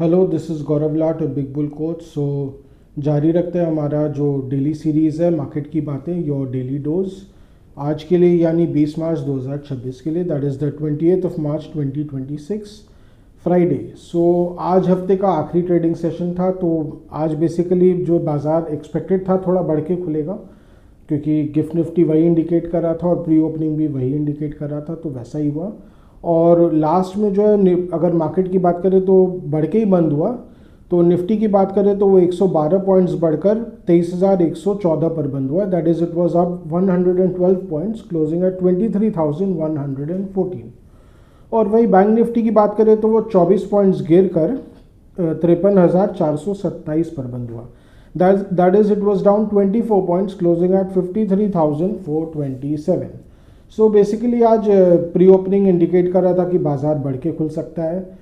Hello, this is गौरव लाट और big bull coach. जारी रखते हैं हमारा जो डेली सीरीज़ है मार्केट की बातें, योर डेली डोज। आज के लिए यानी 20 मार्च 2026 के लिए, that is the 28th March 2026, Friday. आज हफ्ते का आखिरी ट्रेडिंग सेशन था। तो आज बेसिकली जो बाज़ार एक्सपेक्टेड था थोड़ा बढ़ के खुलेगा, क्योंकि गिफ्ट निफ्टी वही इंडिकेट कर रहा था और प्री ओपनिंग भी वही इंडिकेट कर रहा था, तो वैसा ही हुआ। और लास्ट में जो है, अगर मार्केट की बात करें तो बढ़ के ही बंद हुआ। तो निफ्टी की बात करें तो वो 112 पॉइंट्स बढ़कर 23,114 पर बंद हुआ। That is it was up 112 points, closing at 23,114। और वही बैंक निफ्टी की बात करें तो वो 24 पॉइंट्स गिर कर 53,427 पर बंद हुआ। That is it was down 24 points, closing at 53,427। So basically आज प्री ओपनिंग इंडिकेट कर रहा था कि बाजार बढ़ के खुल सकता है।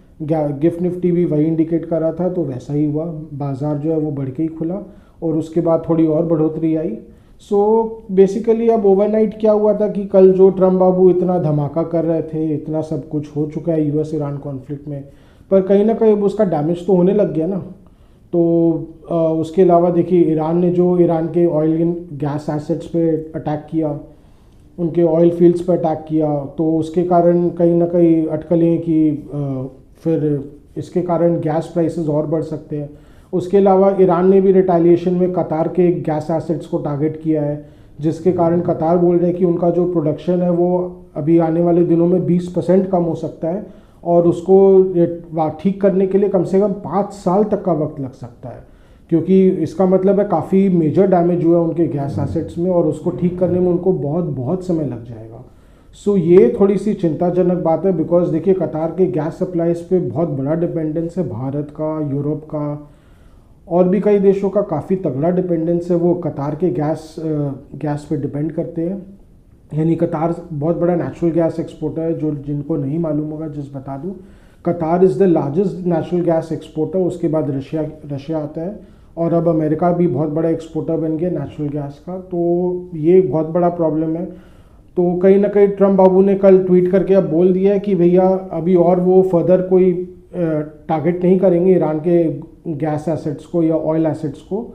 गिफ्ट निफ्टी भी वही इंडिकेट कर रहा था, तो वैसा ही हुआ। बाजार जो है वो बढ़ के ही खुला और उसके बाद थोड़ी और बढ़ोतरी आई। बेसिकली अब ओवरनाइट क्या हुआ था कि कल जो ट्रम्प बाबू इतना धमाका कर रहे थे, इतना सब कुछ हो चुका है यूएस ईरान कॉन्फ्लिक्ट में, पर कहीं ना कहीं उसका डैमेज तो होने लग गया ना। तो उसके अलावा देखिए, ईरान ने जो ईरान के ऑयल एंड गैस एसेट्स पे अटैक किया, उनके ऑयल फील्ड्स पर अटैक किया, तो उसके कारण कहीं ना कहीं अटकलें कि फिर इसके कारण गैस प्राइसेस और बढ़ सकते हैं। उसके अलावा ईरान ने भी रिटेलिएशन में कतार के गैस एसेट्स को टारगेट किया है, जिसके कारण कतार बोल रहे हैं कि उनका जो प्रोडक्शन है वो अभी आने वाले दिनों में 20% कम हो सकता है, और उसको ठीक करने के लिए कम से कम 5 साल तक का वक्त लग सकता है, क्योंकि इसका मतलब है काफ़ी मेजर डैमेज हुआ है उनके गैस एसेट्स में, और उसको ठीक करने में उनको बहुत बहुत समय लग जाएगा। ये थोड़ी सी चिंताजनक बात है, बिकॉज देखिए कतार के गैस सप्लाईज पे बहुत बड़ा डिपेंडेंस है, भारत का, यूरोप का और भी कई देशों का काफ़ी तगड़ा डिपेंडेंस है। वो कतार के गैस पे डिपेंड करते हैं। यानी कतार बहुत बड़ा नेचुरल गैस एक्सपोर्टर है। जो जिनको नहीं मालूम होगा जस्ट बता दूं, कतार is the largest natural gas exporter. उसके बाद रशिया आता है, और अब अमेरिका भी बहुत बड़ा एक्सपोर्टर बन गया नेचुरल गैस का। तो ये बहुत बड़ा प्रॉब्लम है। तो कहीं ना कहीं ट्रम्प बाबू ने कल ट्वीट करके अब बोल दिया है कि भैया अभी और वो फर्दर कोई टारगेट नहीं करेंगे ईरान के गैस एसेट्स को या ऑयल एसेट्स को।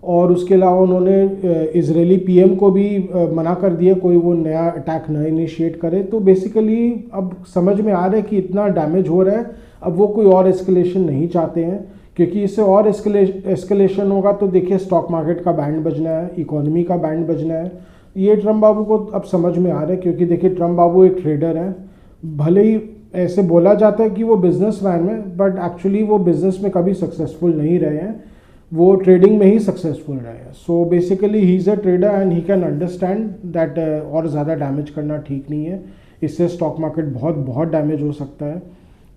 और उसके अलावा उन्होंने इजरायली पीएम को भी मना कर दिया कोई वो नया अटैक न इनिशिएट करे। तो बेसिकली अब समझ में आ रहा है कि इतना डैमेज हो रहा है, अब वो कोई और एस्केलेशन नहीं चाहते हैं, क्योंकि इससे और एस्केलेशन होगा तो देखिए स्टॉक मार्केट का बैंड बजना है, इकोनॉमी का बैंड बजना है। ये ट्रम्प बाबू को अब समझ में आ रहा है, क्योंकि देखिए ट्रम्प बाबू एक ट्रेडर है। भले ही ऐसे बोला जाता है कि वो बिजनेसमैन है, बट एक्चुअली वो बिजनेस में कभी सक्सेसफुल नहीं रहे हैं, वो ट्रेडिंग में ही सक्सेसफुल रहे हैं। So basically he is a trader and he can understand that और ज़्यादा डैमेज करना ठीक नहीं है। इससे स्टॉक मार्केट बहुत बहुत डैमेज हो सकता है।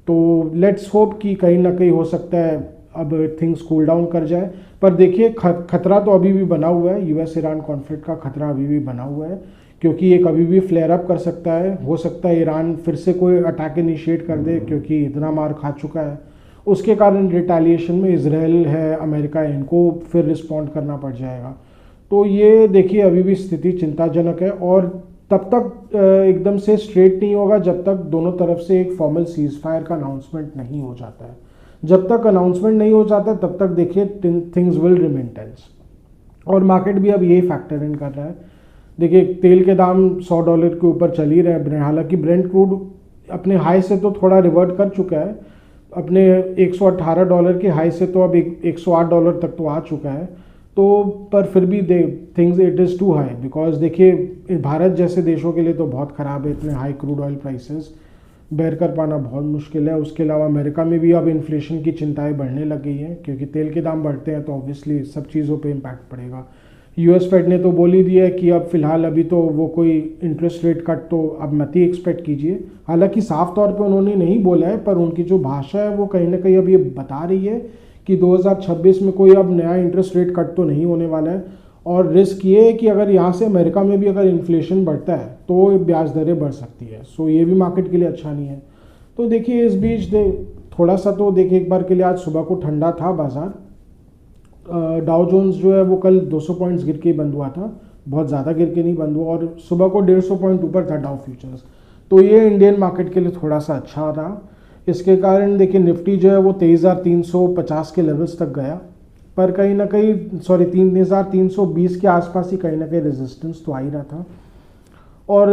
तो लेट्स होप कि कहीं ना कहीं हो सकता है अब थिंग्स कूल डाउन कर जाए। पर देखिए खतरा तो अभी भी बना हुआ है, यूएस ईरान कॉन्फ्लिक्ट का खतरा अभी भी बना हुआ है, क्योंकि ये कभी भी फ्लेयर अप कर सकता है। हो सकता है ईरान फिर से कोई अटैक इनिशिएट कर दे, क्योंकि इतना मार खा चुका है। उसके कारण रिटेलिएशन में इजराइल है, अमेरिका है, इनको फिर रिस्पॉन्ड करना पड़ जाएगा। तो ये देखिए अभी भी स्थिति चिंताजनक है, और तब तक एकदम से स्ट्रेट नहीं होगा जब तक दोनों तरफ से एक फॉर्मल सीज फायर का अनाउंसमेंट नहीं हो जाता है। जब तक अनाउंसमेंट नहीं हो जाता तब तक देखिए थिंग्स विल रिमेन टेंस, और मार्केट भी अब यही फैक्टर इन कर रहा है। देखिए तेल के दाम $100 के ऊपर चल ही रहे हैं। हालांकि ब्रेंट क्रूड अपने हाई से तो थोड़ा रिवर्ट कर चुका है, अपने $118 के हाई से तो अब $108 तक तो आ चुका है। तो पर फिर भी things it is too high, because देखिए भारत जैसे देशों के लिए तो बहुत ख़राब है, इतने high crude oil prices bear कर पाना बहुत मुश्किल है। उसके अलावा अमेरिका में भी अब इन्फ्लेशन की चिंताएं बढ़ने लग गई हैं, क्योंकि तेल के दाम बढ़ते हैं तो ऑब्वियसली सब चीज़ों पे इम्पैक्ट पड़ेगा। यूएस फेड ने तो बोल ही दिया है कि अब फिलहाल अभी तो वो कोई इंटरेस्ट रेट कट तो अब मत ही एक्सपेक्ट कीजिए। हालांकि साफ तौर पे उन्होंने नहीं बोला है, पर उनकी जो भाषा है वो कहीं ना कहीं अब ये बता रही है कि 2026 में कोई अब नया इंटरेस्ट रेट कट तो नहीं होने वाला है। और रिस्क ये है कि अगर यहाँ से अमेरिका में भी अगर इन्फ्लेशन बढ़ता है तो ब्याज दरें बढ़ सकती है। ये भी मार्केट के लिए अच्छा नहीं है। तो देखिए इस बीच थोड़ा सा तो देखिए एक बार के लिए आज सुबह को ठंडा था बाजार। डाउ जोन्स जो है वो कल 200 पॉइंट्स गिर के ही बंद हुआ था, बहुत ज़्यादा गिर के नहीं बंद हुआ, और सुबह को 150 पॉइंट ऊपर था डाउ फ्यूचर्स। तो ये इंडियन मार्केट के लिए थोड़ा सा अच्छा रहा। इसके कारण देखिए निफ्टी जो है वो 23,350 के लेवल्स तक गया, पर कहीं ना कहीं 23,320 के आसपास ही कहीं ना कहीं रेजिस्टेंस तो आ ही रहा था। और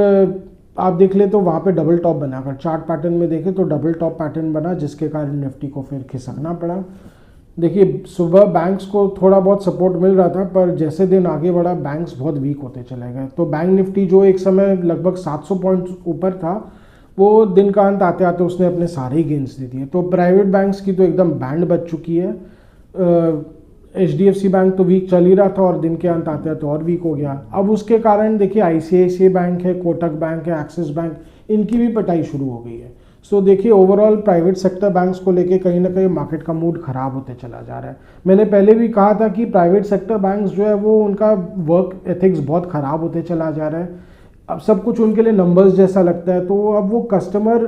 आप देख ले तो वहाँ पे डबल टॉप बना, अगर चार्ट पैटर्न में देखें तो डबल टॉप पैटर्न बना, जिसके कारण निफ्टी को फिर खिसकना पड़ा। देखिए सुबह बैंक्स को थोड़ा बहुत सपोर्ट मिल रहा था, पर जैसे दिन आगे बढ़ा बैंक्स बहुत वीक होते चले गए। तो बैंक निफ्टी जो एक समय लगभग 700 पॉइंट्स ऊपर था, वो दिन का अंत आते आते उसने अपने सारे ही गेंस दे दिए। तो प्राइवेट बैंक्स की तो एकदम बैंड बज चुकी है। HDFC बैंक तो वीक चल ही रहा था और दिन के अंत आते आते और वीक हो गया। अब उसके कारण देखिए ICICI बैंक है, कोटक बैंक है, एक्सिस बैंक, इनकी भी पिटाई शुरू हो गई है। सो देखिए ओवरऑल प्राइवेट सेक्टर बैंक्स को लेके कहीं ना कहीं मार्केट का मूड खराब होते चला जा रहा है। मैंने पहले भी कहा था कि प्राइवेट सेक्टर बैंक्स जो है वो उनका वर्क एथिक्स बहुत ख़राब होते चला जा रहा है। अब सब कुछ उनके लिए नंबर्स जैसा लगता है, तो अब वो कस्टमर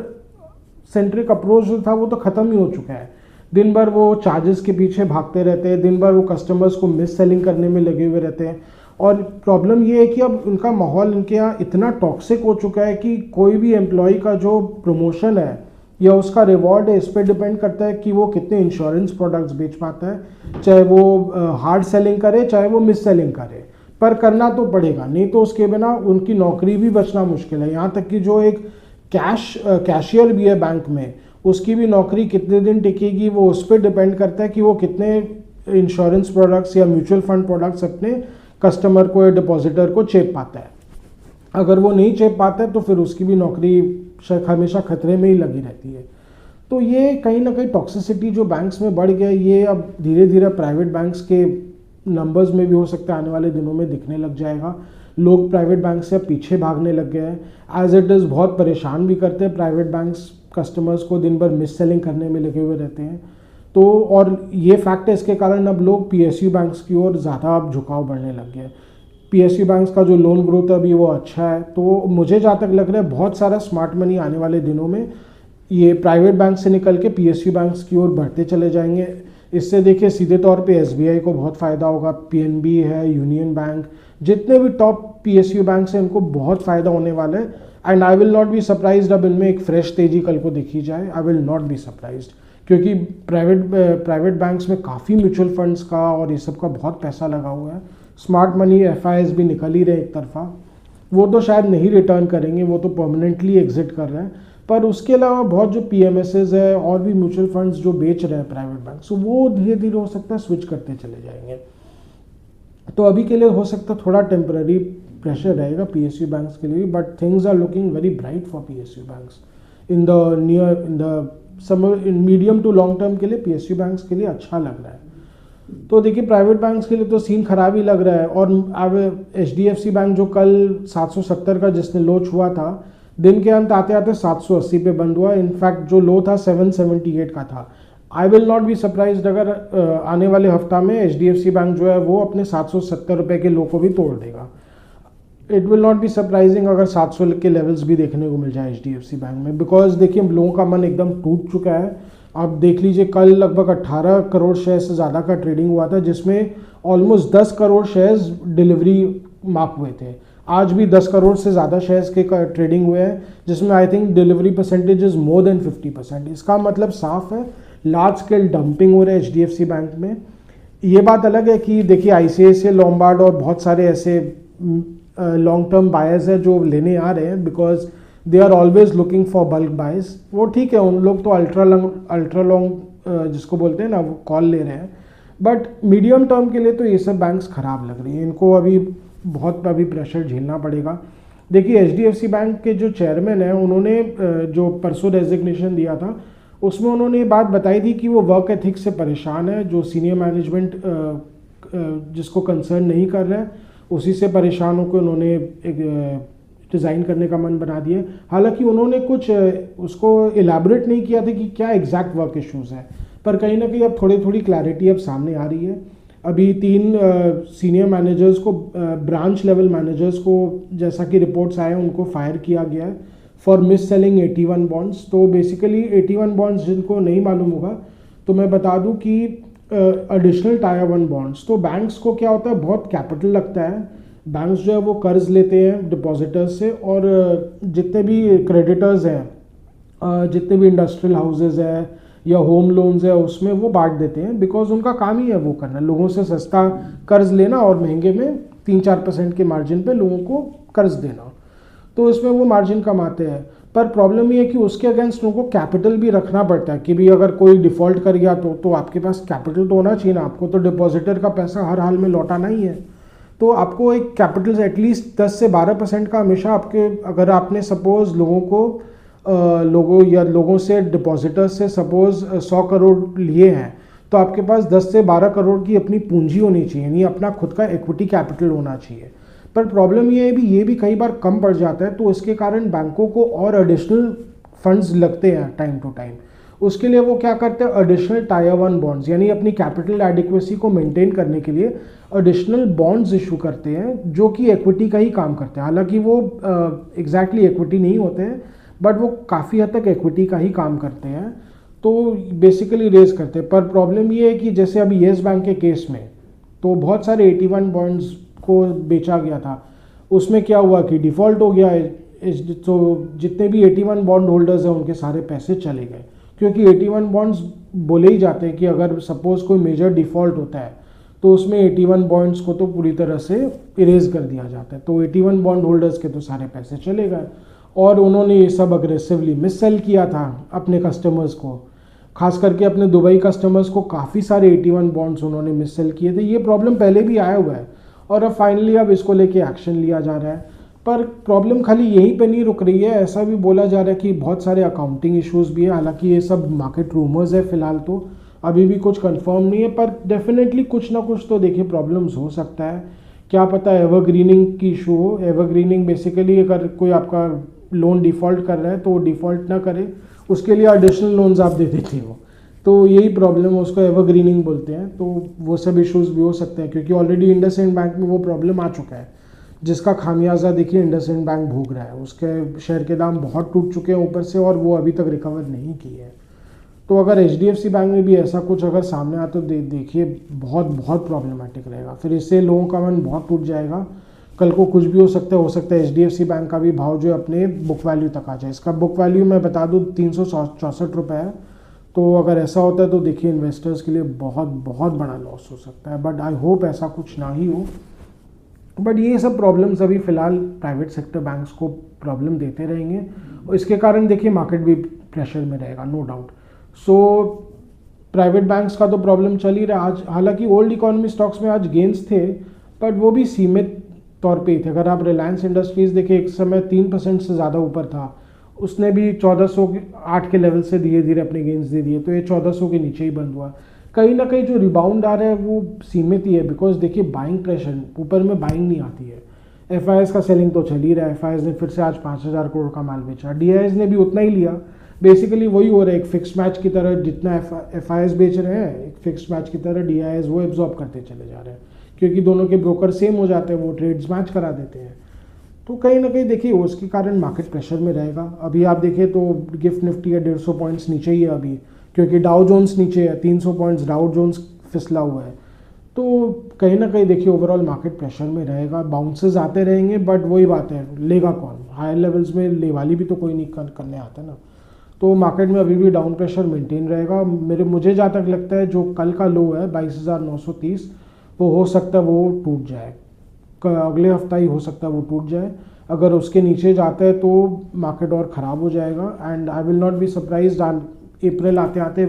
सेंट्रिक अप्रोच जो था वो तो ख़त्म ही हो चुका है। दिन भर वो चार्जेस के पीछे भागते रहते हैं, दिन भर वो कस्टमर्स को मिस सेलिंग करने में लगे हुए रहते हैं। और प्रॉब्लम ये है कि अब उनका माहौल इनके यहाँ इतना टॉक्सिक हो चुका है कि कोई भी एम्प्लॉय का जो प्रमोशन है या उसका रिवॉर्ड है, इस पर डिपेंड करता है कि वो कितने इंश्योरेंस प्रोडक्ट्स बेच पाता है, चाहे वो हार्ड सेलिंग करे चाहे वो मिस सेलिंग करे, पर करना तो पड़ेगा, नहीं तो उसके बिना उनकी नौकरी भी बचना मुश्किल है। यहाँ तक कि जो एक कैशियर भी है बैंक में, उसकी भी नौकरी कितने दिन टिकेगी वो उस पर डिपेंड करता है कि वो कितने इंश्योरेंस प्रोडक्ट्स या म्यूचुअल फंड प्रोडक्ट्स अपने कस्टमर को या डिपॉजिटर को चेप पाता है। अगर वो नहीं चेप पाता है तो फिर उसकी भी नौकरी हमेशा खतरे में ही लगी रहती है। तो ये कहीं ना कहीं टॉक्सिसिटी जो बैंक्स में बढ़ गया, ये अब धीरे धीरे प्राइवेट बैंक्स के नंबर्स में भी हो सकता है आने वाले दिनों में दिखने लग जाएगा। लोग प्राइवेट बैंक से पीछे भागने लग गए हैं। एज इट इज़ बहुत परेशान भी करते हैं प्राइवेट बैंक्स कस्टमर्स को, दिन भर मिस सेलिंग करने में लगे हुए रहते हैं। तो और ये फैक्ट है, इसके कारण अब लोग PSU बैंक्स की ओर ज़्यादा अब झुकाव बढ़ने लग गया है। PSU बैंक्स का जो लोन ग्रोथ है अभी वो अच्छा है, तो मुझे जहाँ तक लग रहा है बहुत सारा स्मार्ट मनी आने वाले दिनों में ये प्राइवेट बैंक से निकल के PSU बैंक्स की ओर बढ़ते चले जाएंगे। इससे देखिए सीधे तौर पे SBI को बहुत फ़ायदा होगा, PNB है, यूनियन बैंक, जितने भी टॉप PSU बैंक्स हैं उनको बहुत फ़ायदा होने वाला है। And I will not be surprised अब इनमें एक फ्रेश तेजी कल को देखी जाए, आई विल नॉट बी सरप्राइज्ड, क्योंकि प्राइवेट बैंक्स में काफ़ी म्यूचुअल फंड्स का और ये सब का बहुत पैसा लगा हुआ है। स्मार्ट मनी FIs भी निकल ही रहे एक तरफा, वो तो शायद नहीं रिटर्न करेंगे, वो तो परमानेंटली एग्जिट कर रहे हैं, पर उसके अलावा बहुत जो PMSs है और भी म्यूचुअल फंड्स जो बेच रहे हैं प्राइवेट बैंक, सो वो धीरे धीरे हो सकता है स्विच करते चले जाएंगे। तो अभी के लिए हो सकता है थोड़ा टेम्पररी प्रेशर रहेगा PSU बैंक्स के लिए, but things are looking very bright for PSU banks in the medium to long term के लिए PSU बैंक्स के लिए अच्छा लग रहा है। तो देखिए प्राइवेट बैंक्स के लिए तो सीन खराब ही लग रहा है। और अब HDFC बैंक जो कल 770 का जिसने लो छुआ था, दिन के अंत आते आते 780 पे बंद हुआ। इनफैक्ट जो लो था 778 का था। आई विल नॉट बी सरप्राइज्ड अगर आने वाले हफ्ता में HDFC बैंक जो है वो अपने 770 रुपये के लो को भी तोड़ देगा। It will not B surprising अगर 700 के लेवल्स भी देखने को मिल जाए HDFC बैंक में, बिकॉज देखिए लोगों का मन एकदम टूट चुका है। आप देख लीजिए कल लगभग 18 करोड़ शेयर से ज़्यादा का ट्रेडिंग हुआ था, जिसमें almost 10 crore shares delivery mark हुए थे। आज भी 10 करोड़ से ज़्यादा शेयर्स के ट्रेडिंग हुए हैं, जिसमें I think delivery percentage is more than 50%। इसका मतलब साफ है लार्ज स्केल डंपिंग हो रहा है HDFC बैंक में। ये बात अलग है कि देखिए ICICI लोम्बार्ड और बहुत सारे ऐसे लॉन्ग टर्म बायर्स है जो लेने आ रहे हैं, because they are always looking for bulk buys. वो ठीक है, उन लोग तो अल्ट्रा लॉन्ग जिसको बोलते हैं ना वो कॉल ले रहे हैं, बट मीडियम टर्म के लिए तो ये सब बैंक्स ख़राब लग रही हैं। इनको अभी बहुत प्रेशर झेलना पड़ेगा। देखिए HDFC बैंक के जो चेयरमैन हैं उन्होंने जो परसों रेजिग्नेशन दिया था उसमें उन्होंने ये बात बताई थी कि वो वर्क एथिक्स से परेशान है। जो सीनियर मैनेजमेंट जिसको कंसर्न नहीं कर रहा है उसी से परेशान होकर उन्होंने एक डिज़ाइन करने का मन बना दिया। हालांकि उन्होंने कुछ उसको इलेबोरेट नहीं किया था कि क्या एग्जैक्ट वर्क इश्यूज़ है, पर कहीं ना कहीं अब थोड़ी क्लैरिटी अब सामने आ रही है। अभी 3 सीनियर मैनेजर्स को, ब्रांच लेवल मैनेजर्स को, जैसा कि रिपोर्ट्स आए उनको फायर किया गया है फॉर मिस सेलिंग 81 बॉन्ड्स। तो बेसिकली 81 बॉन्ड्स जिनको नहीं मालूम होगा तो मैं बता दूं कि एडिशनल टायर 1 बॉन्ड्स, तो बैंक्स को क्या होता है बहुत कैपिटल लगता है। बैंक्स जो है वो कर्ज लेते हैं डिपॉजिटर्स से, और जितने भी क्रेडिटर्स हैं जितने भी इंडस्ट्रियल हाउसेज है या होम लोन्स है उसमें वो बांट देते हैं, बिकॉज उनका काम ही है वो करना, लोगों से सस्ता कर्ज लेना और महंगे में 3-4% के मार्जिन पे लोगों को कर्ज देना। तो इसमें वो मार्जिन कमाते हैं। पर प्रॉब्लम ये है कि उसके अगेंस्ट उनको कैपिटल भी रखना पड़ता है कि भी अगर कोई डिफ़ॉल्ट कर गया तो आपके पास कैपिटल तो होना चाहिए ना, आपको तो डिपॉजिटर का पैसा हर हाल में लौटाना ही है। तो आपको एक कैपिटल एटलीस्ट 10 से 12% का हमेशा आपके, अगर आपने सपोज लोगों से डिपॉजिटर से सपोज 100 करोड़ लिए हैं, तो आपके पास 10 से 12 करोड़ की अपनी पूंजी होनी चाहिए, यानी अपना खुद का इक्विटी कैपिटल होना चाहिए। पर प्रॉब्लम ये भी कई बार कम पड़ जाता है, तो इसके कारण बैंकों को और एडिशनल फंड्स लगते हैं टाइम टू टाइम। उसके लिए वो क्या करते हैं, एडिशनल टायर 1 बॉन्ड्स, यानी अपनी कैपिटल एडिक्वेसी को मेंटेन करने के लिए एडिशनल बॉन्ड्स इशू करते हैं, जो कि इक्विटी का ही काम करते हैं। हालांकि वो एग्जैक्टली इक्विटी नहीं होते हैं, बट वो काफ़ी हद तक इक्विटी का ही काम करते हैं, तो बेसिकली रेज करते हैं। पर प्रॉब्लम ये है कि जैसे अभी येस बैंक के केस में तो बहुत सारे 81 बॉन्ड्स को बेचा गया था, उसमें क्या हुआ कि डिफ़ॉल्ट हो गया है, तो जितने भी 81 बॉन्ड होल्डर्स हैं उनके सारे पैसे चले गए, क्योंकि 81 बॉन्ड्स बोले ही जाते हैं कि अगर सपोज कोई मेजर डिफ़ॉल्ट होता है तो उसमें 81 बॉन्ड्स को तो पूरी तरह से इरेज कर दिया जाता है। तो 81 बॉन्ड होल्डर्स के तो सारे पैसे चले गए, और उन्होंने ये सब अग्रेसिवली मिस सेल किया था अपने कस्टमर्स को, खास करके अपने दुबई कस्टमर्स को काफ़ी सारे 81 बॉन्ड्स उन्होंने मिस सेल किए थे। ये प्रॉब्लम पहले भी आया हुआ है और अब फाइनली इसको लेके एक्शन लिया जा रहा है। पर प्रॉब्लम खाली यहीं पे नहीं रुक रही है, ऐसा भी बोला जा रहा है कि बहुत सारे अकाउंटिंग इश्यूज़ भी है। हालांकि ये सब मार्केट रूमर्स है फिलहाल, तो अभी भी कुछ कंफर्म नहीं है, पर डेफिनेटली कुछ ना कुछ तो देखिए प्रॉब्लम्स हो सकता है। क्या पता एवरग्रीनिंग की इशू हो। एवरग्रीनिंग बेसिकली अगर कोई आपका लोन डिफ़ॉल्ट कर रहा है तो वो डिफ़ॉल्ट ना करे, उसके लिए एडिशनल लोन्स आप दे देते हो, तो यही प्रॉब्लम है, उसको एवरग्रीनिंग बोलते हैं। तो वो सब इश्यूज़ भी हो सकते हैं, क्योंकि ऑलरेडी इंडसइंड बैंक में वो प्रॉब्लम आ चुका है, जिसका खामियाजा देखिए इंडसइंड बैंक भोग रहा है। उसके शेयर के दाम बहुत टूट चुके हैं ऊपर से, और वो अभी तक रिकवर नहीं की है। तो अगर एचडीएफसी बैंक में भी ऐसा कुछ अगर सामने आए तो देखिए बहुत बहुत प्रॉब्लमैटिक रहेगा। फिर इससे लोगों का मन बहुत टूट जाएगा, कल को कुछ भी हो सकता है एचडीएफसी बैंक का भी भाव जो अपने बुक वैल्यू तक आ जाए। इसका बुक वैल्यू मैं बता दूँ 364 रुपये है। तो अगर ऐसा होता है तो देखिए इन्वेस्टर्स के लिए बहुत बहुत बड़ा लॉस हो सकता है, बट आई होप ऐसा कुछ ना ही हो। बट ये सब प्रॉब्लम्स अभी फ़िलहाल प्राइवेट सेक्टर बैंक्स को प्रॉब्लम देते रहेंगे, और इसके कारण देखिए मार्केट भी प्रेशर में रहेगा, no doubt. So private banks का तो प्रॉब्लम चल ही रहा है आज। हालांकि ओल्ड इकोनॉमी स्टॉक्स में आज गेंस थे, बट वो भी सीमित तौर पे थे। अगर आप रिलायंस इंडस्ट्रीज़ देखें, एक समय 3% से ज़्यादा ऊपर था, उसने भी 1408 के लेवल से धीरे धीरे अपने गेंस दे दिए, तो ये 1400 के नीचे ही बंद हुआ। कहीं ना कहीं जो रिबाउंड आ रहा है वो सीमित ही है, बिकॉज देखिए बाइंग प्रेशर, ऊपर में बाइंग नहीं आती है। एफआईएस का सेलिंग तो चल ही रहा है, एफआईएस ने फिर से आज 5000 करोड़ का माल बेचा, डीआईएस ने भी उतना ही लिया। बेसिकली वही हो रहा है, एक फिक्स मैच की तरह, जितना एफआईएस बेच रहे हैं एक फिक्स मैच की तरह डीआईएस वो एब्जॉर्ब करते चले जा रहे हैं, क्योंकि दोनों के ब्रोकर सेम हो जाते हैं, वो ट्रेड्स मैच करा देते हैं। तो कहीं ना कहीं देखिए उसके कारण मार्केट प्रेशर में रहेगा। अभी आप देखिए तो गिफ्ट निफ्टी है 150 पॉइंट्स नीचे ही है अभी, क्योंकि डाउ जोन्स नीचे है, 300 पॉइंट्स डाउ जोन्स फिसला हुआ है। तो कहीं ना कहीं देखिए ओवरऑल मार्केट प्रेशर में रहेगा, बाउंसेस आते रहेंगे, बट वही बात है, लेगा कौन? हायर लेवल्स में ले वाली भी तो कोई नहीं करने आता ना। तो मार्केट में अभी भी डाउन प्रेशर मेंटेन रहेगा। मुझे जहाँ तक लगता है जो कल का लो है 22,930, वो हो सकता है वो टूट जाए, अगले हफ्ता ही हो सकता है वो टूट जाए। अगर उसके नीचे जाता है तो मार्केट और ख़राब हो जाएगा, and I will not be surprised April आते आते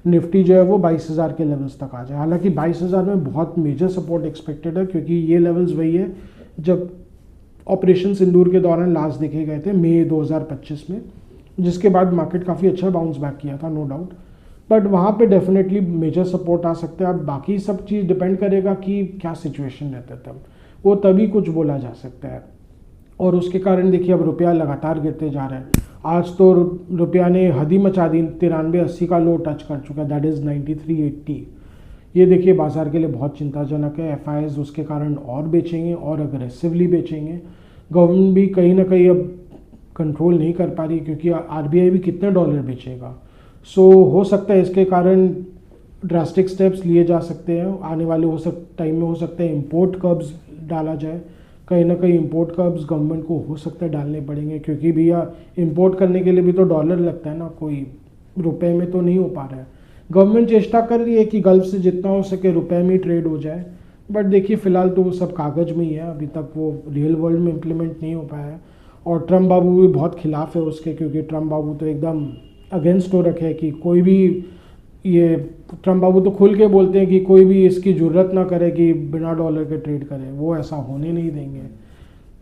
निफ्टी जो है वो 22,000 के लेवल्स तक आ जाए। हालांकि 22,000 में बहुत मेजर सपोर्ट एक्सपेक्टेड है, क्योंकि ये लेवल्स वही है जब ऑपरेशन सिंदूर के दौरान लास्ट देखे गए थे मई 2025 में, जिसके बाद मार्केट काफ़ी अच्छा बाउंस बैक किया था, नो डाउट। बट वहाँ पे डेफिनेटली मेजर सपोर्ट आ सकता है। अब बाकी सब चीज़ डिपेंड करेगा कि क्या सिचुएशन रहता है, तब वो तभी कुछ बोला जा सकता है। और उसके कारण देखिए अब रुपया लगातार गिरते जा रहा है। आज तो रुपया ने हद ही मचा दी, 93.80 का लो टच कर चुका है, दैट इज़ 93.80। ये देखिए बाजार के लिए बहुत चिंताजनक है। एफआईएस उसके कारण और बेचेंगे और अग्रेसिवली बेचेंगे। गवर्नमेंट भी कहीं ना कहीं अब कंट्रोल नहीं कर पा रही, क्योंकि आरबीआई भी कितने डॉलर बेचेगा। सो हो सकता है इसके कारण ड्रास्टिक स्टेप्स लिए जा सकते हैं आने वाले टाइम में। हो सकता है इम्पोर्ट कर्ब्स डाला जाए, कहीं ना कहीं इंपोर्ट कर्ब्स गवर्नमेंट को हो सकता है डालने पड़ेंगे, क्योंकि भैया इंपोर्ट करने के लिए भी तो डॉलर लगता है ना, कोई रुपए में तो नहीं हो पा रहा है। गवर्नमेंट चेष्टा कर रही है कि गल्फ से जितना हो सके रुपए में ही ट्रेड हो जाए, बट देखिए फ़िलहाल तो वो सब कागज़ में ही है, अभी तक वो रियल वर्ल्ड में इम्प्लीमेंट नहीं हो पाया है। और ट्रम्प बाबू भी बहुत खिलाफ है उसके, क्योंकि ट्रम्प बाबू तो एकदम अगेंस्ट हो रखे हैं कि कोई भी ये ट्रम्प बाबू तो खुल के बोलते हैं कि कोई भी इसकी ज़रूरत ना करे कि बिना डॉलर के ट्रेड करे, वो ऐसा होने नहीं देंगे।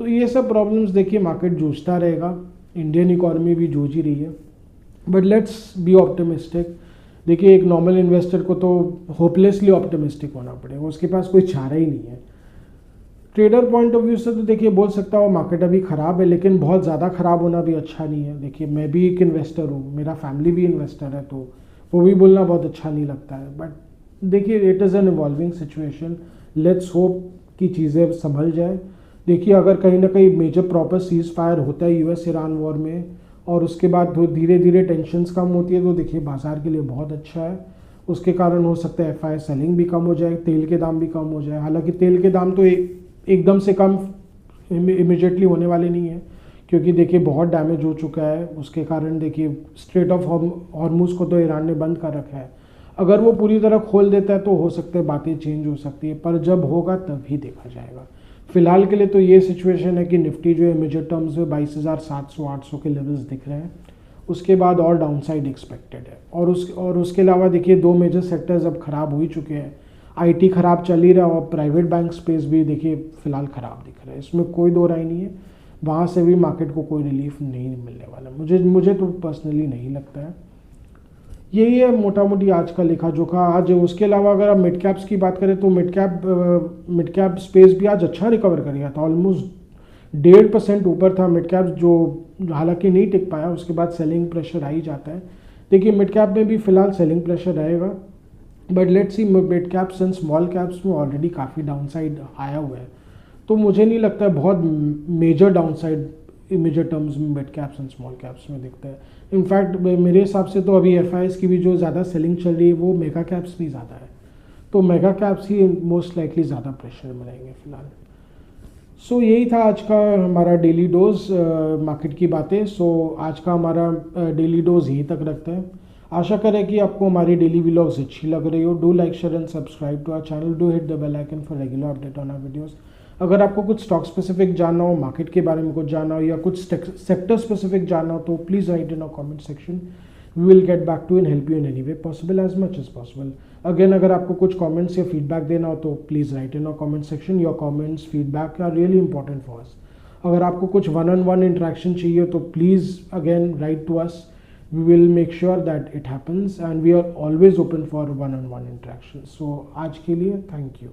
तो ये सब प्रॉब्लम्स देखिए मार्केट जूझता रहेगा, इंडियन इकॉनमी भी जूझ ही रही है, बट लेट्स बी ऑप्टिमिस्टिक। देखिए एक नॉर्मल इन्वेस्टर को तो होपलेसली ऑप्टिमिस्टिक होना पड़ेगा, उसके पास कोई चारा ही नहीं है। ट्रेडर पॉइंट ऑफ व्यू से तो देखिए बोल सकता हूँ मार्केट अभी ख़राब है, लेकिन बहुत ज़्यादा ख़राब होना भी अच्छा नहीं है। देखिए मैं भी एक इन्वेस्टर हूँ, मेरा फैमिली भी इन्वेस्टर है, तो वो भी बोलना बहुत अच्छा नहीं लगता है, बट देखिए it is an evolving situation, let's hope कि चीज़ें संभल जाए। देखिए अगर कहीं ना कहीं मेजर प्रॉपर सीज फायर होता है यूएस ईरान वॉर में, और उसके बाद धीरे धीरे टेंशन्स कम होती है, तो देखिए बाजार के लिए बहुत अच्छा है। उसके कारण हो सकता है एफआई सेलिंग भी कम हो जाए, तेल के दाम भी कम हो जाए। हालांकि तेल के दाम तो एकदम से कम इमिजिएटली होने वाले नहीं है, क्योंकि देखिए बहुत डैमेज हो चुका है। उसके कारण देखिए स्ट्रेट ऑफ हॉर्मुज को तो ईरान ने बंद कर रखा है, अगर वो पूरी तरह खोल देता है तो हो सकता है बातें चेंज हो सकती है, पर जब होगा तभी देखा जाएगा। फिलहाल के लिए तो ये सिचुएशन है कि निफ्टी जो है इमीडिएट टर्म्स में 22,700-800 के लेवल्स दिख रहे हैं, उसके बाद और डाउनसाइड एक्सपेक्टेड है। और उसके अलावा देखिए दो मेजर सेक्टर्स अब खराब हो ही चुके हैं, आईटी खराब चल ही रहा है और प्राइवेट बैंक स्पेस भी देखिए फिलहाल खराब दिख रहा है, इसमें कोई दो राय नहीं है। वहाँ से भी मार्केट को कोई रिलीफ नहीं मिलने वाला, मुझे तो पर्सनली नहीं लगता है। यही है मोटा मोटी आज का लेखा जोखा आज। उसके अलावा अगर आप मिड कैप्स की बात करें तो मिड कैप स्पेस भी आज अच्छा रिकवर कर गया था, ऑलमोस्ट 1.5% ऊपर था मिड कैप, जो हालांकि नहीं टिक पाया, उसके बाद सेलिंग प्रेशर आ ही जाता है। देखिए मिड कैप में भी फिलहाल सेलिंग प्रेशर रहेगा, but let's see mid caps and small caps में ऑलरेडी काफ़ी डाउनसाइड आया हुआ है, तो मुझे नहीं लगता है बहुत मेजर डाउनसाइड इमीडिएट टर्म्स में mid caps and small caps में दिखता है। इनफैक्ट मेरे हिसाब से तो अभी एफआईएस की भी जो ज़्यादा सेलिंग चल रही है वो मेगा कैप्स भी ज़्यादा है, तो मेगा कैप्स ही मोस्ट लाइकली ज़्यादा प्रेशर में रहेंगे फिलहाल। सो यही था आज का हमारा डेली डोज मार्केट की बातें। सो आज का हमारा डेली डोज यहीं तक रखते हैं। आशा करें कि आपको हमारी डेली व्लॉग्स अच्छी लग रही हो। Do like share and subscribe to our channel, do hit the bell icon for regular update on our videos. अगर आपको कुछ स्टॉक स्पेसिफिक जानना हो, मार्केट के बारे में कुछ जानना हो, या कुछ सेक्टर स्पेसिफिक जानना हो, तो please write in our comment section. We will get back to and help you in any way possible as much as possible. Again अगर आपको कुछ कमेंट्स या फीडबैक देना हो तो please write in our comment section. Your comments feedback are really important for us. अगर आपको कुछ वन-on-one इंटरेक्शन चाहिए तो please again write to us. We will make sure that it happens and we are always open for one-on-one interaction. So आज के लिए thank you.